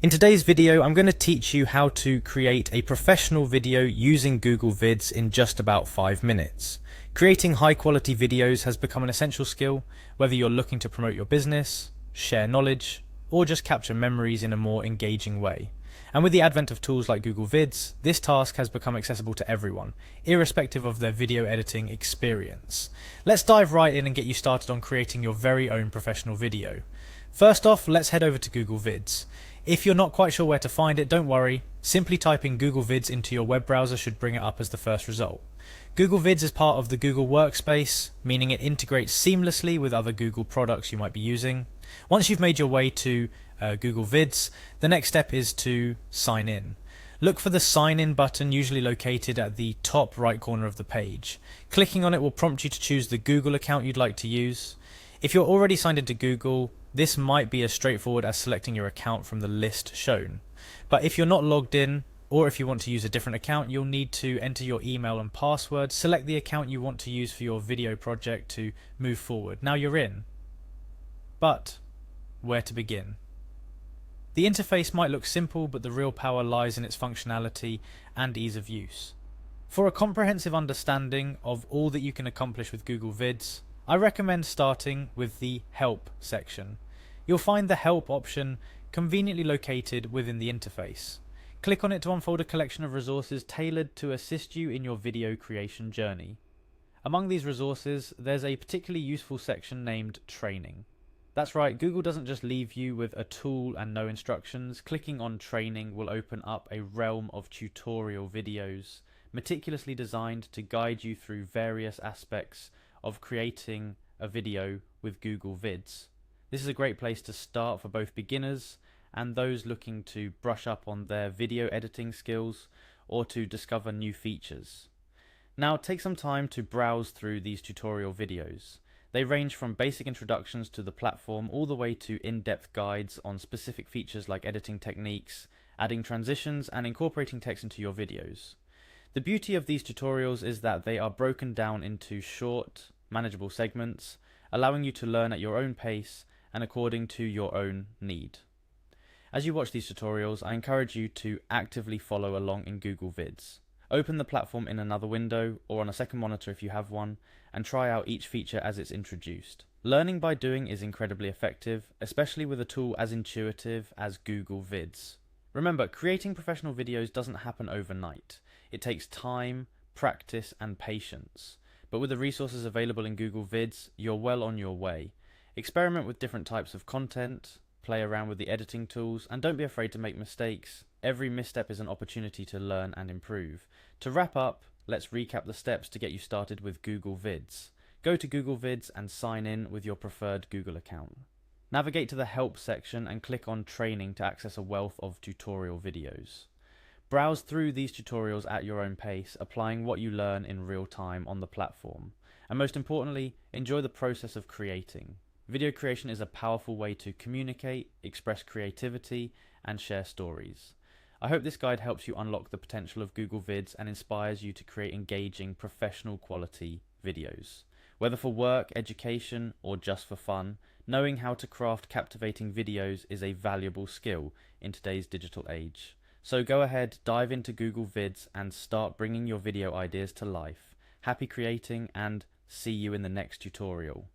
In today's video, I'm going to teach you how to create a professional video using Google Vids in just about 5 minutes. Creating high quality videos has become an essential skill, whether you're looking to promote your business, share knowledge, or just capture memories in a more engaging way. And with the advent of tools like Google Vids, this task has become accessible to everyone, irrespective of their video editing experience. Let's dive right in and get you started on creating your very own professional video. First off, let's head over to Google Vids. If you're not quite sure where to find it, don't worry. Simply typing Google Vids into your web browser should bring it up as the first result. Google Vids is part of the Google Workspace, meaning it integrates seamlessly with other Google products you might be using. Once you've made your way to Google Vids, the next step is to sign in. Look for the sign in button, usually located at the top right corner of the page. Clicking on it will prompt you to choose the Google account you'd like to use. If you're already signed into Google, this might be as straightforward as selecting your account from the list shown. But if you're not logged in, or if you want to use a different account, you'll need to enter your email and password, select the account you want to use for your video project to move forward. Now you're in. But where to begin? The interface might look simple, but the real power lies in its functionality and ease of use. For a comprehensive understanding of all that you can accomplish with Google Vids, I recommend starting with the Help section. You'll find the Help option conveniently located within the interface. Click on it to unfold a collection of resources tailored to assist you in your video creation journey. Among these resources, there's a particularly useful section named Training. That's right, Google doesn't just leave you with a tool and no instructions. Clicking on Training will open up a realm of tutorial videos, meticulously designed to guide you through various aspects of creating a video with Google Vids. This is a great place to start for both beginners and those looking to brush up on their video editing skills or to discover new features. Now take some time to browse through these tutorial videos. They range from basic introductions to the platform all the way to in-depth guides on specific features like editing techniques, adding transitions, and incorporating text into your videos. The beauty of these tutorials is that they are broken down into short, manageable segments, allowing you to learn at your own pace and according to your own need. As you watch these tutorials, I encourage you to actively follow along in Google Vids. Open the platform in another window or on a second monitor if you have one, and try out each feature as it's introduced. Learning by doing is incredibly effective, especially with a tool as intuitive as Google Vids. Remember, creating professional videos doesn't happen overnight. It takes time, practice, and patience. But with the resources available in Google Vids, you're well on your way. Experiment with different types of content, play around with the editing tools, and don't be afraid to make mistakes. Every misstep is an opportunity to learn and improve. To wrap up, let's recap the steps to get you started with Google Vids. Go to Google Vids and sign in with your preferred Google account. Navigate to the Help section and click on Training to access a wealth of tutorial videos. Browse through these tutorials at your own pace, applying what you learn in real time on the platform. And most importantly, enjoy the process of creating. Video creation is a powerful way to communicate, express creativity, and share stories. I hope this guide helps you unlock the potential of Google Vids and inspires you to create engaging, professional quality videos. Whether for work, education, or just for fun, knowing how to craft captivating videos is a valuable skill in today's digital age. So go ahead, dive into Google Vids and start bringing your video ideas to life. Happy creating, and see you in the next tutorial.